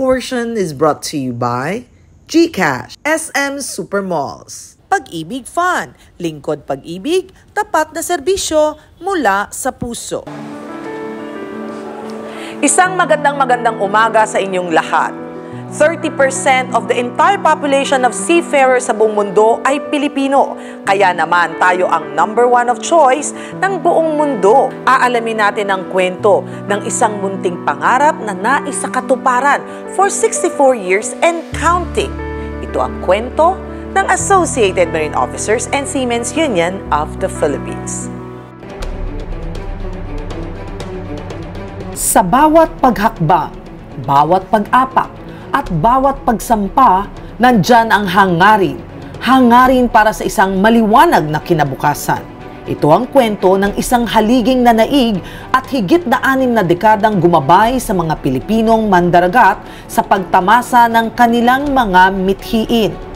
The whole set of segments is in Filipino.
portion is brought to you by GCash, SM Supermalls. Pag-ibig Fund, lingkod pag-ibig, tapat na serbisyo mula sa puso. Isang magandang umaga sa inyong lahat. 30% of the entire population of seafarers sa buong mundo ay Pilipino. Kaya naman tayo ang number one of choice ng buong mundo. Aalamin natin ang kwento ng isang munting pangarap na nais sa katuparan for 64 years and counting. Ito ang kwento ng Associated Marine Officers and Seamen's Union of the Philippines. Sa bawat paghakbang, bawat pag-apak, at bawat pagsampa, nandyan ang hangarin. Hangarin para sa isang maliwanag na kinabukasan. Ito ang kwento ng isang haliging nanaig at higit na 6 na dekadang gumabay sa mga Pilipinong mandaragat sa pagtamasa ng kanilang mga mithiin.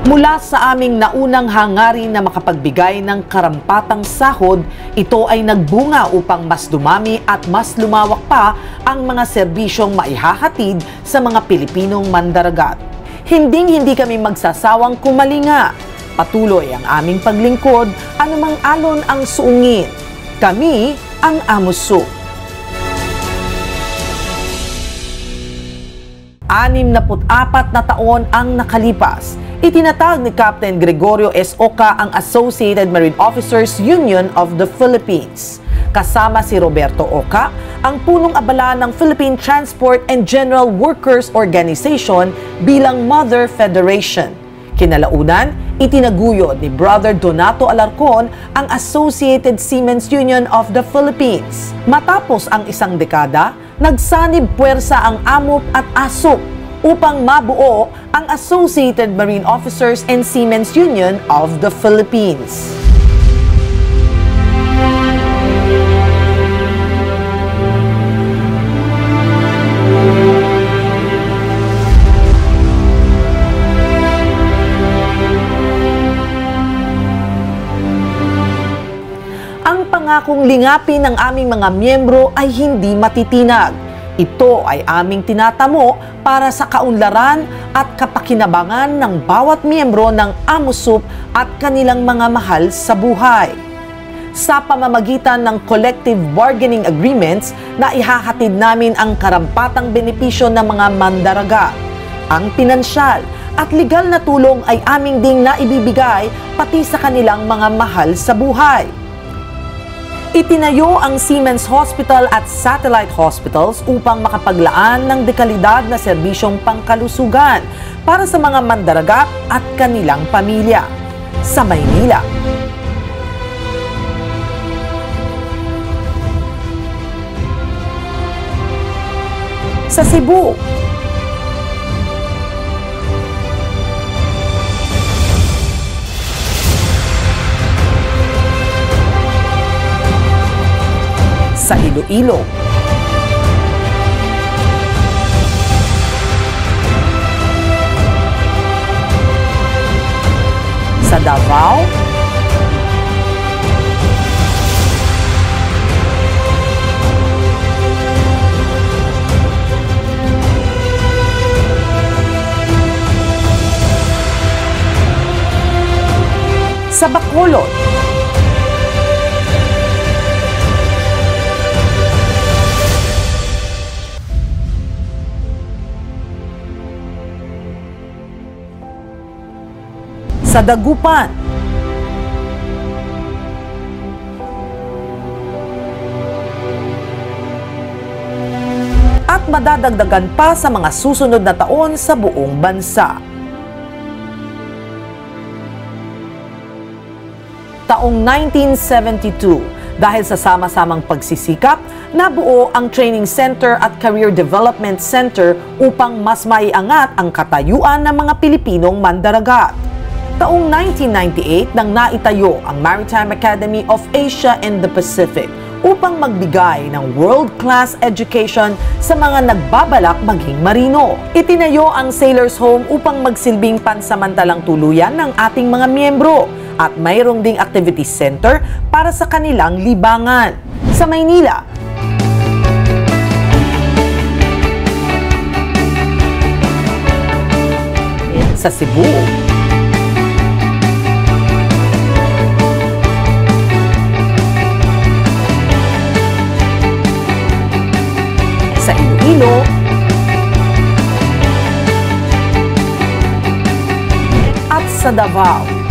Mula sa aming naunang hangarin na makapagbigay ng karampatang sahod, ito ay nagbunga upang mas dumami at mas lumawak pa ang mga serbisyong maihahatid sa mga Pilipinong mandaragat. Hindi kami magsasawang kumalinga. Patuloy ang aming paglingkod, anumang alon ang suungin. Kami ang AMUSUP. 64 na taon ang nakalipas. Itinatag ni Captain Gregorio S. Oca ang Associated Marine Officers Union of the Philippines. Kasama si Roberto Oca, ang punong abala ng Philippine Transport and General Workers Organization bilang Mother Federation. Kinalaunan, itinaguyod ni Brother Donato Alarcon ang Associated Seamen's Union of the Philippines. Matapos ang isang dekada, nagsanib puwersa ang AMUP at ASUP upang mabuo ang Associated Marine Officers and Seamen's Union of the Philippines. Ang pangakong lingapin ng aming mga miyembro ay hindi matitinag. Ito ay aming tinatamo para sa kaunlaran at kapakinabangan ng bawat miyembro ng AMUSUP at kanilang mga mahal sa buhay. Sa pamamagitan ng collective bargaining agreements na ihahatid namin ang karampatang benepisyo ng mga mandaragat. Ang pinansyal at legal na tulong ay aming ding naibibigay pati sa kanilang mga mahal sa buhay. Itinayo ang Seamen's Hospital at Satellite Hospitals upang makapaglaan ng dekalidad na serbisyong pangkalusugan para sa mga mandaragat at kanilang pamilya. Sa Maynila, sa Cebu, sa Iloilo, sa Davao, sa Bacolod, sa Dagupan, at madadagdagan pa sa mga susunod na taon sa buong bansa. Taong 1972, dahil sa sama-samang pagsisikap, nabuo ang Training Center at Career Development Center upang mas maiangat ang katayuan ng mga Pilipinong mandaragat. Taong 1998 nang naitayo ang Maritime Academy of Asia and the Pacific upang magbigay ng world-class education sa mga nagbabalak maging marino. Itinayo ang Sailors Home upang magsilbing pansamantalang tuluyan ng ating mga miyembro at mayroong ding activity center para sa kanilang libangan. Sa Maynila, sa Cebu, sa Iloilo, at sa Davao.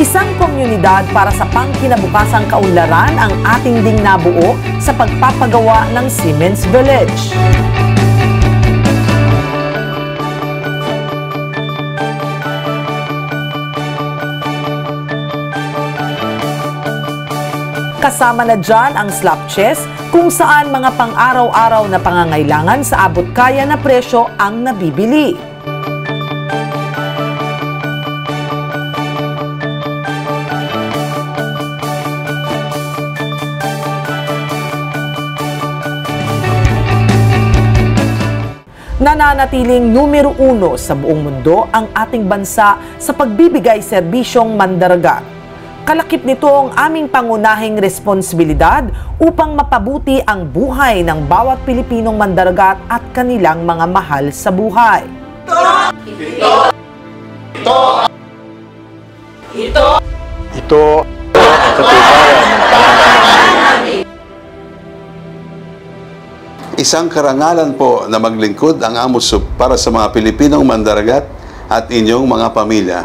Isang komunidad para sa pangkinabukasang kaunlaran ang ating ding nabuo sa pagpapagawa ng Siemens Village. Kasama na dyan ang slap chest kung saan mga pang-araw-araw na pangangailangan sa abot kaya na presyo ang nabibili. Nananatiling numero 1 sa buong mundo ang ating bansa sa pagbibigay serbisyong mandaragat. Kalakip nito ang aming pangunahing responsibilidad upang mapabuti ang buhay ng bawat Pilipinong mandaragat at kanilang mga mahal sa buhay. Ito katibayan ng pananampalataya. Isang karangalan po na maglingkod ang AMUSUP para sa mga Pilipinong mandaragat at inyong mga pamilya.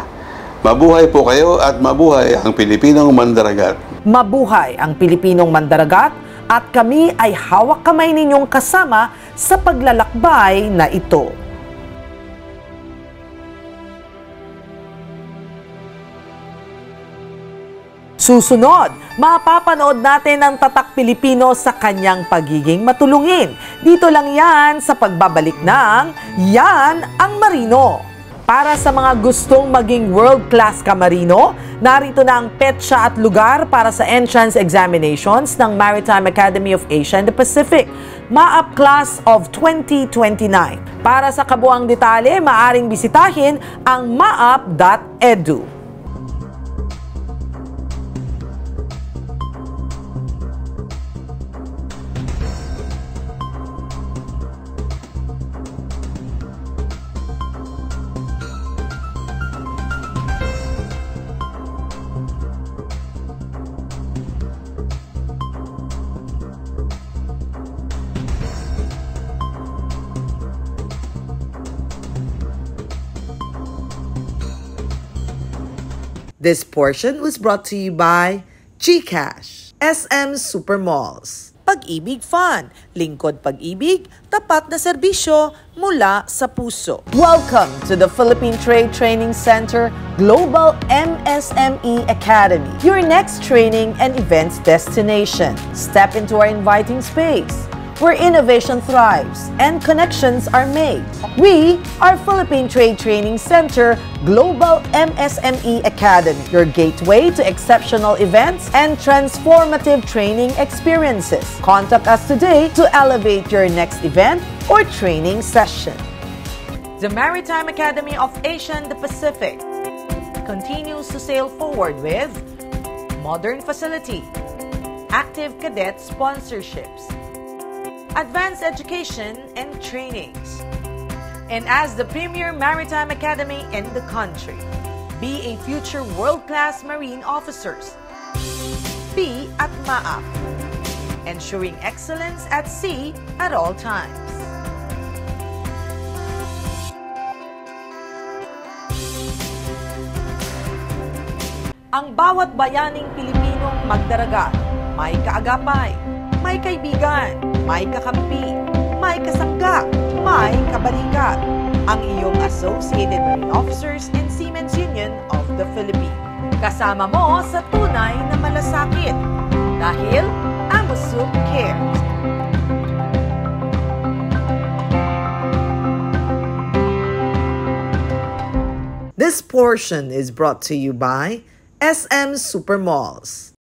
Mabuhay po kayo at mabuhay ang Pilipinong mandaragat. Mabuhay ang Pilipinong mandaragat at kami ay hawak kamay ninyong kasama sa paglalakbay na ito. Susunod, mapapanood natin ang tatak Pilipino sa kanyang pagiging matulungin. Dito lang yan sa pagbabalik ng Yan ang Marino. Para sa mga gustong maging world-class kamarino, narito na ang petsa at lugar para sa entrance examinations ng Maritime Academy of Asia and the Pacific, MAAP Class of 2029. Para sa kabuang detalye, maaring bisitahin ang maap.edu. This portion was brought to you by GCash, SM Supermalls, Pag-ibig Fun, lingkod pag-ibig, tapat na serbisyo mula sa puso. Welcome to the Philippine Trade Training Center Global MSME Academy, your next training and events destination. Step into our inviting space, where innovation thrives and connections are made. We are Philippine Trade Training Center Global MSME Academy, your gateway to exceptional events and transformative training experiences. Contact us today to elevate your next event or training session. The Maritime Academy of Asia and the Pacific continues to sail forward with modern facility, active cadet sponsorships, advanced education and trainings. And as the premier maritime academy in the country, be a future world-class marine officers. Be at MAAP, ensuring excellence at sea at all times. Ang bawat bayaning Pilipinong magdaragat, may kaagapay, may kaibigan, may kakampi, may kasangga, may kabalikat. Ang iyong Associated Marine Officers and Seamen's Union the Philippines. Kasama mo sa tunay na malasakit. Dahil AMOSUP cares. This portion is brought to you by SM Supermalls.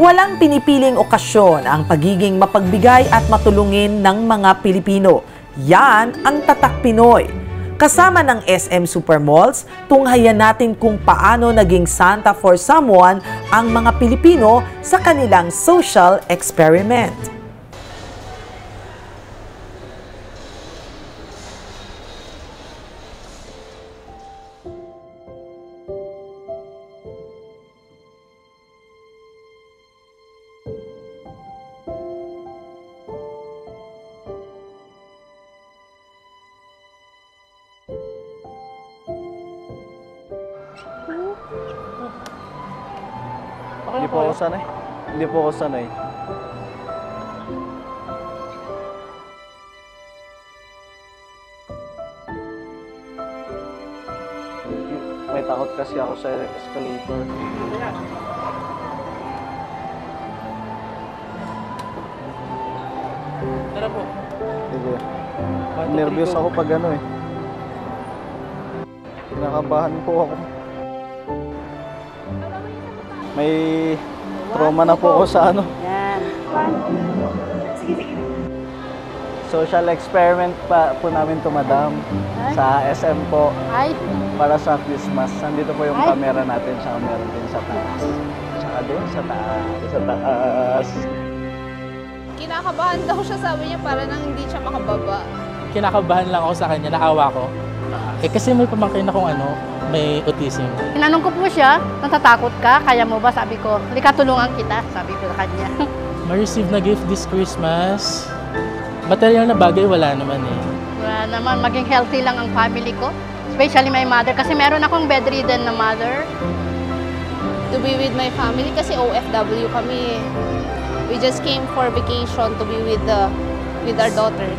Walang pinipiling okasyon ang pagiging mapagbigay at matulungin ng mga Pilipino. Yan ang Tatak Pinoy. Kasama ng SM Supermalls, tunghayan natin kung paano naging Santa for someone ang mga Pilipino sa kanilang social experiment. Hindi po ako sanay. Hindi po ako sanay. May takot kasi ako sa escalator. Tara po. Sige. Nervyos ako pag ano eh. Kinakabahan po ako. May trauma na po ako sa ano. Yan. Social experiment pa po namin to, madam. Sa SM po. Ay, Para sa Christmas. Nandito po yung camera natin. Tsaka meron din sa taas. Tsaka doon sa taas. Sa taas. Kinakabahan daw siya, sabi niya, para nang hindi siya makababa. Kinakabahan lang ako sa kanya, naawa ko. Kasi may pamangkin akong may autism. tinanong ko po siya, natatakot ka? Kaya mo ba? Sabi ko, halika tulungan kita. Sabi ko sa kanya. Ma-receive na gift this Christmas. Material na bagay, wala naman eh. Wala naman, maging healthy lang ang family ko. Especially my mother. Kasi meron akong bedridden na mother. To be with my family kasi OFW kami. We just came for vacation to be with our daughter.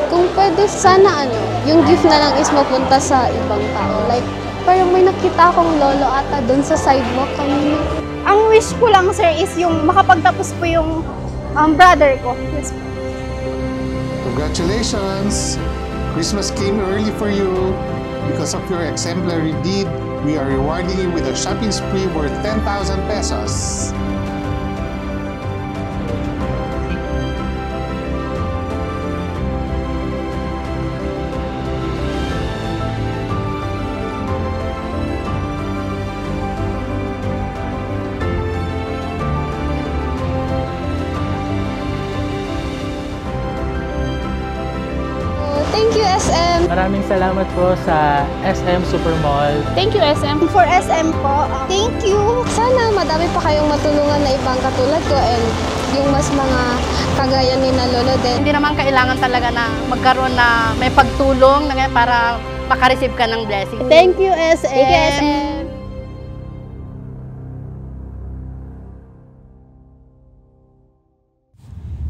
Kung pwede, sana yung gift na lang is mapunta sa ibang tao. Like, parang may nakita akong lolo ata doon sa sidewalk kanina. Ang wish ko lang, sir, is yung makapagtapos po yung brother ko. Yes. Congratulations! Christmas came early for you. Because of your exemplary deed, we are rewarding you with a shopping spree worth 10,000 pesos. Thank you, SM! Maraming salamat po sa SM Supermall. Thank you, SM. For SM po, Thank you! Sana madami pa kayong matulungan na ibang katulad ko and yung mas mga kagaya ni na lolo din. Hindi naman kailangan talaga na magkaroon na may pagtulong na para makareceive ka ng blessing. Thank you, SM! Thank you, SM.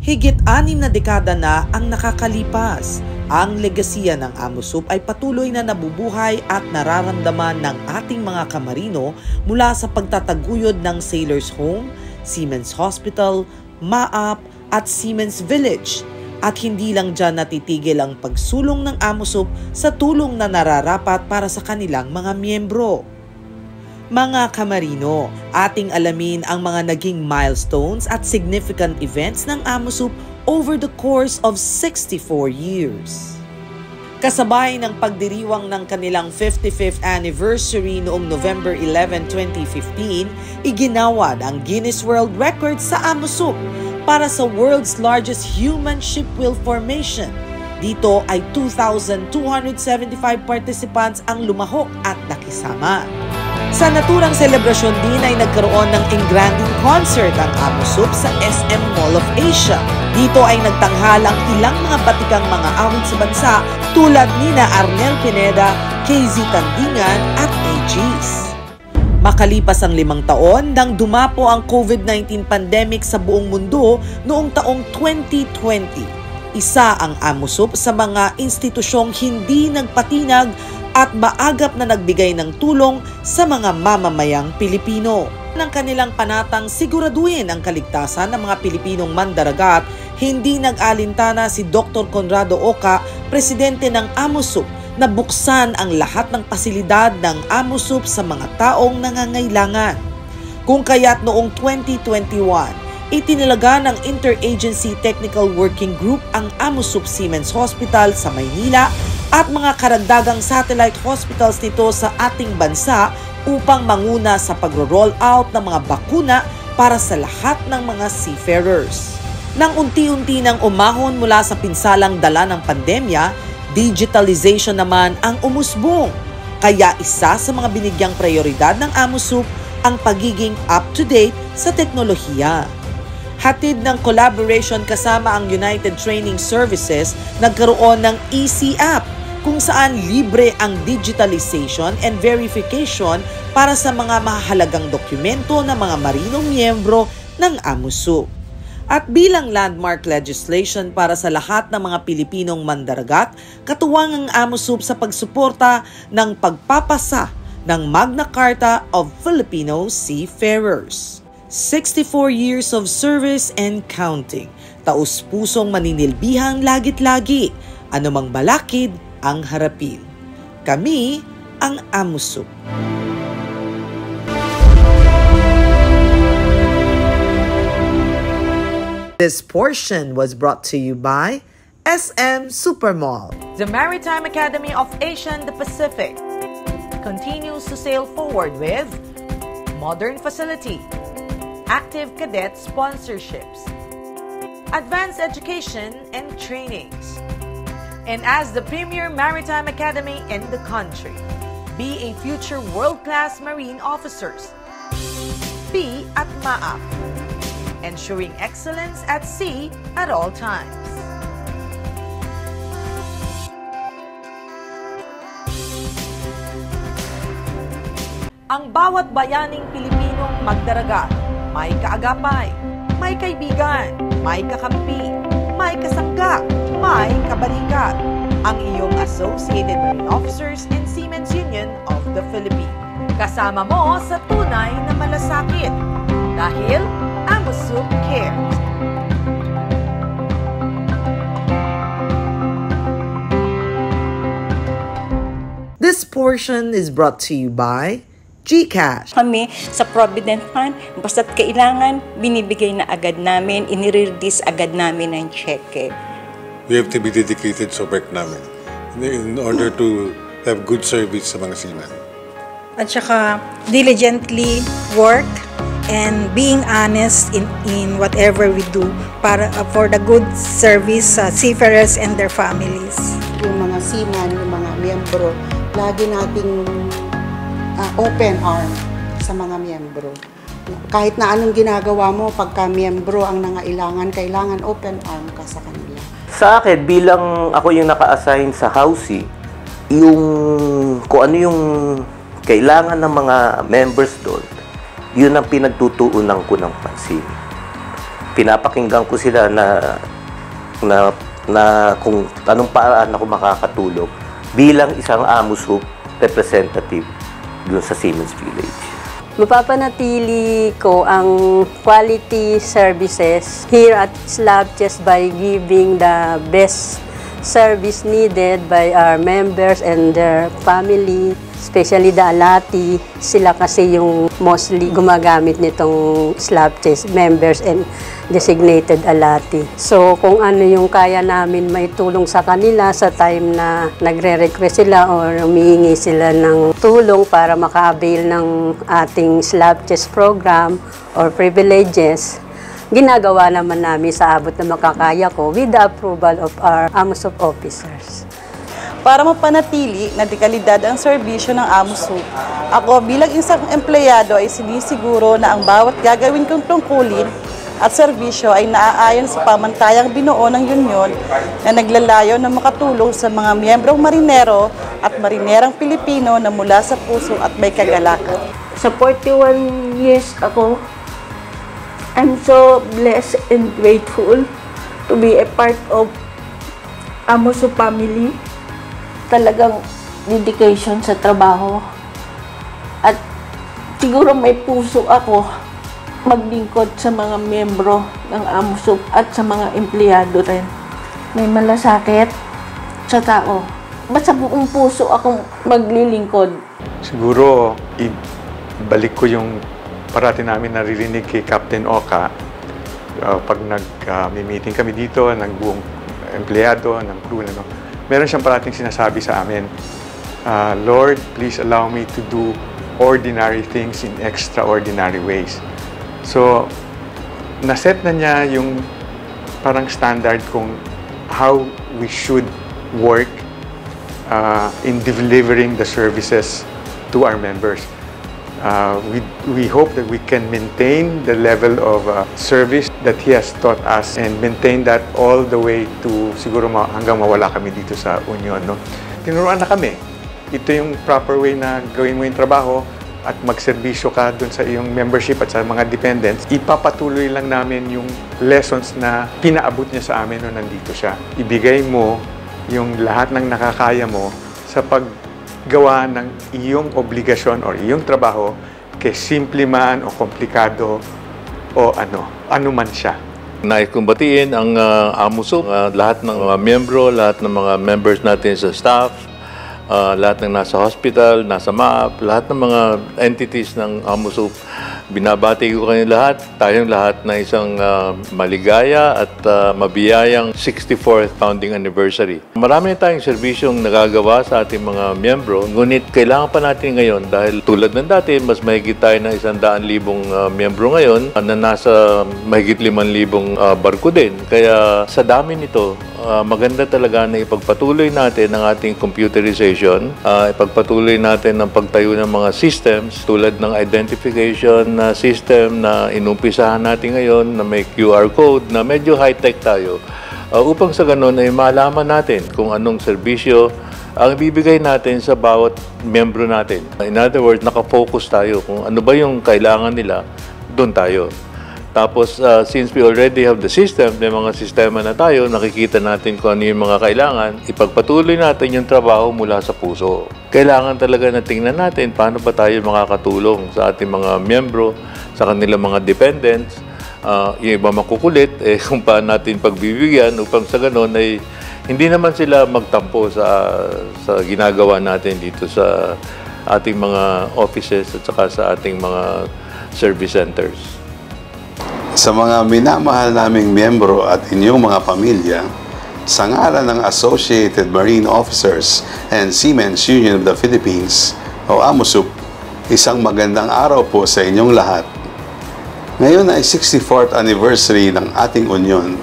Higit 6 na dekada na ang nakakalipas. Ang legasiya ng AMOSUP ay patuloy na nabubuhay at nararamdaman ng ating mga kamarino mula sa pagtataguyod ng Sailors Home, Seamen's Hospital, MAAP at Seamen's Village. At hindi lang dyan natitigil ang pagsulong ng AMOSUP sa tulong na nararapat para sa kanilang mga miyembro. Mga kamarino, ating alamin ang mga naging milestones at significant events ng AMOSUP over the course of 64 years. Kasabay ng pagdiriwang ng kanilang 55th anniversary noong November 11, 2015, iginawad ang Guinness World Record sa AMOSUP para sa world's largest human ship wheel formation. Dito ay 2,275 participants ang lumahok at nakisama. Sa naturang selebrasyon din ay nagkaroon ng engranding concert ang AMOSUP sa SM Mall of Asia. Dito ay nagtanghalang ilang mga batikang mga awit sa bansa tulad nina Arnel Pineda, KZ Tandingan at AGs. Makalipas ang 5 taon nang dumapo ang COVID-19 pandemic sa buong mundo noong taong 2020, Isa ang AMUSUP sa mga institusyong hindi nagpatinag at maagap na nagbigay ng tulong sa mga mamamayang Pilipino. Ng kanilang panatang siguraduhin ang kaligtasan ng mga Pilipinong mandaragat, hindi nag-alintana si Dr. Conrado Oca, presidente ng AMUSUP, na buksan ang lahat ng pasilidad ng AMUSUP sa mga taong nangangailangan. Kung kaya't noong 2021, itinilaga ng Interagency Technical Working Group ang AMUSUP Siemens Hospital sa Maynila at mga karagdagang satellite hospitals nito sa ating bansa upang manguna sa pagro-roll out ng mga bakuna para sa lahat ng mga seafarers. Nang unti-unti nang umahon mula sa pinsalang dala ng pandemya, digitalization naman ang umusbong. Kaya isa sa mga binigyang prioridad ng AMUSUP ang pagiging up-to-date sa teknolohiya. Hatid ng collaboration kasama ang United Training Services, nagkaroon ng EC app kung saan libre ang digitalization and verification para sa mga mahalagang dokumento ng mga marinong miyembro ng AMUSUP. At bilang landmark legislation para sa lahat ng mga Pilipinong mandaragat, katuwang ang AMUSUP sa pagsuporta ng pagpapasa ng Magna Carta of Filipino Seafarers. 64 years of service and counting. Taus-pusong maninilbihang lagit-lagi. Anumang balakid ang harapin. Kami ang AMUSUP. This portion was brought to you by SM Supermall. The Maritime Academy of Asia and the Pacific continues to sail forward with modern facility, active cadet sponsorships, advanced education and trainings. And as the premier maritime academy in the country, be a future world-class marine officers. Be at MAAP, ensuring excellence at sea at all times. Ang bawat bayaning Pilipinong magdaragat, may kaagapay, may kaibigan, may kakampi, may kasangga, may kabalikat. Ang iyong Associated Marine Officers and Seamen's Union of the Philippines. Kasama mo sa tunay na malasakit dahil AMUSUP cares. This portion is brought to you by GCash. Kami sa Provident Fund, basta't kailangan, binibigay na agad namin, inire-release agad namin ang cheque. We have to be dedicated sa work namin in order to have good service sa mga seamen. At saka diligently work and being honest in whatever we do para for the good service sa seafarers and their families. Yung mga seaman, yung mga miyembro, lagi nating open arm sa mga miyembro. Kahit na anong ginagawa mo, pagka miyembro ang nangailangan, kailangan open arm ka sa kanila. Sa akin, bilang ako yung naka-assign sa housing, kung ano yung kailangan ng mga members doon, yun ang pinagtutuunan ko ng pansin. Pinapakinggan ko sila na kung anong paraan ako makakatulong bilang isang AMUSUP representative doon sa Seamen's Village. Mapapanatili ko ang quality services here at SLAPCHES by giving the best service needed by our members and their family, especially the alati. Sila kasi yung mostly gumagamit nitong SLAPCHES members and designated alati. So kung ano yung kaya namin may tulong sa kanila sa time na nagre-request sila or humihingi sila ng tulong para maka-avail ng ating SLAPCHES program or privileges, ginagawa naman namin sa abot na makakaya ko with the approval of our AMUSUP officers. Para mapanatili na dekalidad ang serbisyo ng AMUSUP, ako bilang isang empleyado ay sinisiguro na ang bawat gagawin kong tungkulin at serbisyo ay naaayon sa pamantayang binuo ng union na naglalayo na makatulong sa mga miyembrong marinero at marinerang Pilipino na mula sa puso at may kagalakan. Sa 41 years ako, I'm so blessed and grateful to be a part of Amoso family. Talagang dedication sa trabaho. At siguro may puso ako maglingkod sa mga miyembro ng Amoso at sa mga empleyado rin. May malasakit sa tao. Basta buong puso akong maglilingkod. Siguro, ibalik ko yung parati namin naririnig kay Captain Oka pag nag-meeting kami dito, ng buong empleyado, ng crew, meron siyang parating sinasabi sa amin, Lord, please allow me to do ordinary things in extraordinary ways. So, naset na niya yung parang standard kung how we should work in delivering the services to our members. We hope that we can maintain the level of service that He has taught us and maintain that all the way to siguro hanggang mawala kami dito sa Union. No? Tinuruan na kami. Ito yung proper way na gawin mo yung trabaho at magserbisyo ka dun sa iyong membership at sa mga dependents. Ipapatuloy lang namin yung lessons na pinaabot niya sa amin nung nandito siya. Ibigay mo yung lahat ng nakakaya mo sa paggawa ng iyong obligasyon o iyong trabaho, kay simple man o komplikado o ano man siya. Nais kong batiin ang Amoso, lahat ng mga miyembro, lahat ng mga members natin sa staff, lahat ng nasa hospital, nasa MAP, lahat ng mga entities ng Amoso. Binabati ko kayo lahat, tayong lahat na isang maligaya at mabiyayang 64th founding anniversary. Marami na tayong serbisyong nagagawa sa ating mga miyembro, ngunit kailangan pa natin ngayon dahil tulad ng dati, mas mahigit tayo ng 100,000 miyembro ngayon na nasa mahigit 5,000 barko din. Kaya sa dami nito, maganda talaga na ipagpatuloy natin ang ating computerization, ipagpatuloy natin ang pagtayo ng mga systems tulad ng identification na system na inumpisahan natin ngayon na may QR code na medyo high-tech tayo upang sa ganun ay malaman natin kung anong serbisyo ang bibigay natin sa bawat miyembro natin. In other words, nakafocus tayo kung ano ba yung kailangan nila, doon tayo. Tapos, since we already have the system, may mga sistema na tayo, nakikita natin kung ano yung mga kailangan, ipagpatuloy natin yung trabaho mula sa puso. Kailangan talaga na tingnan natin paano ba tayo makakatulong sa ating mga miyembro, sa kanilang mga dependents, yung iba makukulit, kung paano natin pagbibigyan upang sa ganun ay hindi naman sila magtampo sa ginagawa natin dito sa ating mga offices at saka sa ating mga service centers. Sa mga minamahal naming miyembro at inyong mga pamilya, sa ngalan ng Associated Marine Officers and Seamen's Union of the Philippines o AMOSUP, isang magandang araw po sa inyong lahat. Ngayon ay 64th anniversary ng ating union.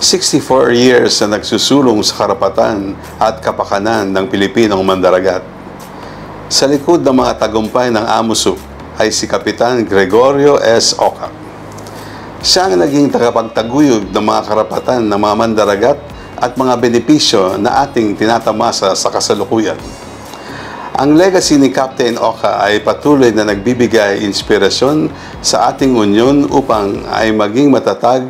64 years na nagsusulong sa karapatan at kapakanan ng Pilipinong mandaragat. Sa likod ng mga tagumpay ng AMOSUP ay si Kapitan Gregorio S. Oka. Siya ang naging tagapagtaguyod ng mga karapatan ng mga mandaragat at mga benepisyo na ating tinatamasa sa kasalukuyan. Ang legacy ni Captain Oka ay patuloy na nagbibigay inspirasyon sa ating union upang ay maging matatag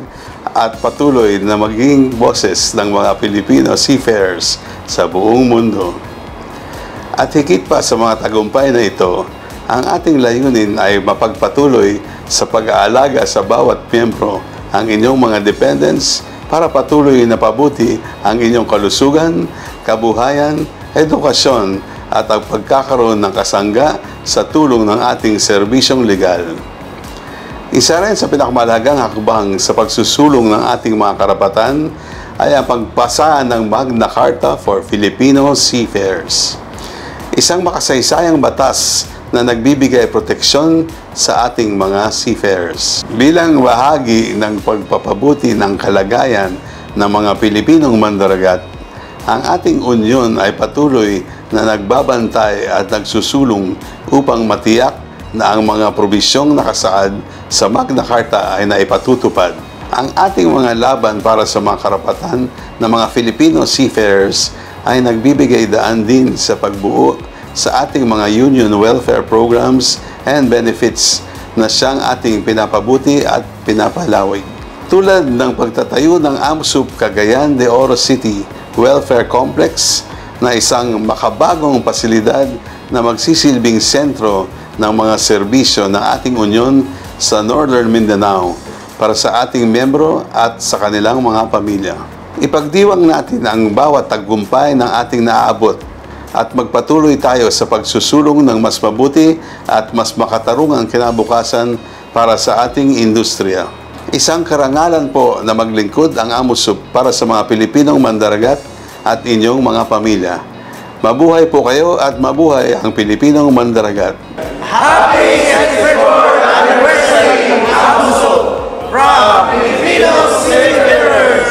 at patuloy na maging boses ng mga Filipino seafarers sa buong mundo. At higit pa sa mga tagumpay na ito, ang ating layunin ay mapagpatuloy sa pag-aalaga sa bawat miyembro ang inyong mga dependents para patuloy na pabuti ang inyong kalusugan, kabuhayan, edukasyon at ang pagkakaroon ng kasangga sa tulong ng ating serbisyong legal. Isa rin sa pinakamalagang hakbang sa pagsusulong ng ating mga karapatan ay ang pagpasa ng Magna Carta for Filipino Seafarers. Isang makasaysayang batas na nagbibigay proteksyon sa ating mga seafarers. Bilang bahagi ng pagpapabuti ng kalagayan ng mga Pilipinong mandaragat, ang ating union ay patuloy na nagbabantay at nagsusulong upang matiyak na ang mga probisyong nakasaad sa Magna Carta ay naipatutupad. Ang ating mga laban para sa mga karapatan ng mga Filipino seafarers ay nagbibigay daan din sa pagbuo sa ating mga union welfare programs and benefits na siyang ating pinapabuti at pinapalawig. Tulad ng pagtatayo ng AMSUP Cagayan de Oro City Welfare Complex na isang makabagong pasilidad na magsisilbing sentro ng mga serbisyo ng ating unyon sa Northern Mindanao para sa ating miyembro at sa kanilang mga pamilya. Ipagdiwang natin ang bawat tagumpay ng ating naaabot at magpatuloy tayo sa pagsusulong ng mas mabuti at mas makatarungang kinabukasan para sa ating industriya. Isang karangalan po na maglingkod ang AMUSUP para sa mga Pilipinong mandaragat at inyong mga pamilya. Mabuhay po kayo at mabuhay ang Pilipinong mandaragat. Happy 74th Anniversary AMUSUP from Filipino Seafarers!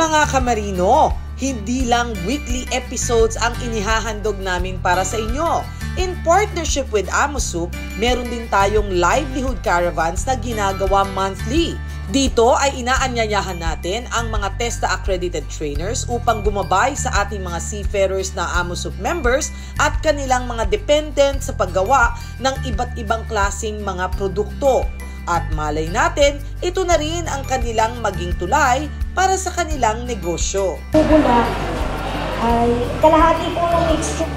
Mga kamarino, hindi lang weekly episodes ang inihahandog namin para sa inyo. In partnership with AMUSUP, meron din tayong livelihood caravans na ginagawa monthly. Dito ay inaanyayahan natin ang mga TESDA accredited trainers upang gumabay sa ating mga seafarers na AMUSUP members at kanilang mga dependent sa paggawa ng iba't ibang klaseng mga produkto. At malay natin, ito na rin ang kanilang maging tulay para sa kanilang negosyo. Bubula ay kalahati po ng mixture.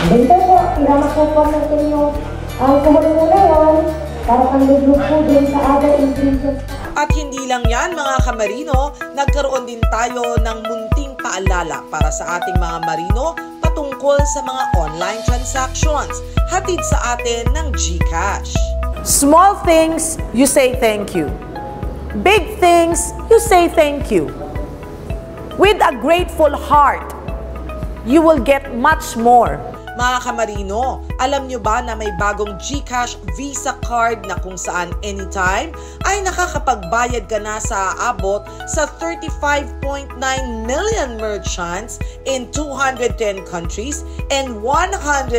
Dito po, pinama po po natin yung alcohol mo ngayon para pang-lublog po din sa other ingredients. At hindi lang yan mga kamarino, nagkaroon din tayo ng munting paalala para sa ating mga marino patungkol sa mga online transactions. Hatid sa atin ng GCash. Small things, you say thank you. Big things, you say thank you. With a grateful heart, you will get much more. Mga kamarino, alam nyo ba na may bagong GCash Visa card na kung saan anytime ay nakakapagbayad ka na sa aabot sa 35.9 million merchants in 210 countries and 150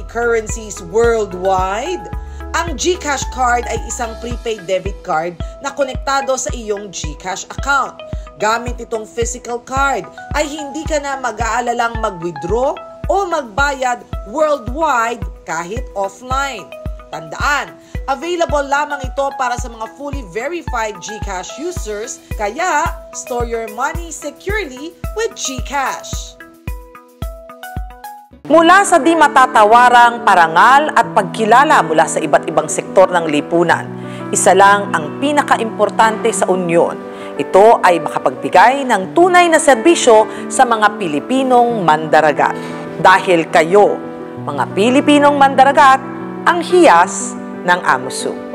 currencies worldwide? Ang GCash card ay isang prepaid debit card na konektado sa iyong GCash account. Gamit itong physical card ay hindi ka na mag-aalalang mag-withdraw o magbayad worldwide kahit offline. Tandaan, available lamang ito para sa mga fully verified GCash users, kaya store your money securely with GCash. Mula sa di matatawarang parangal at pagkilala mula sa iba't ibang sektor ng lipunan, isa lang ang pinaka-importante sa unyon. Ito ay makapagbigay ng tunay na serbisyo sa mga Pilipinong mandaragat. Dahil kayo, mga Pilipinong mandaragat, ang hiyas ng AMUSUP.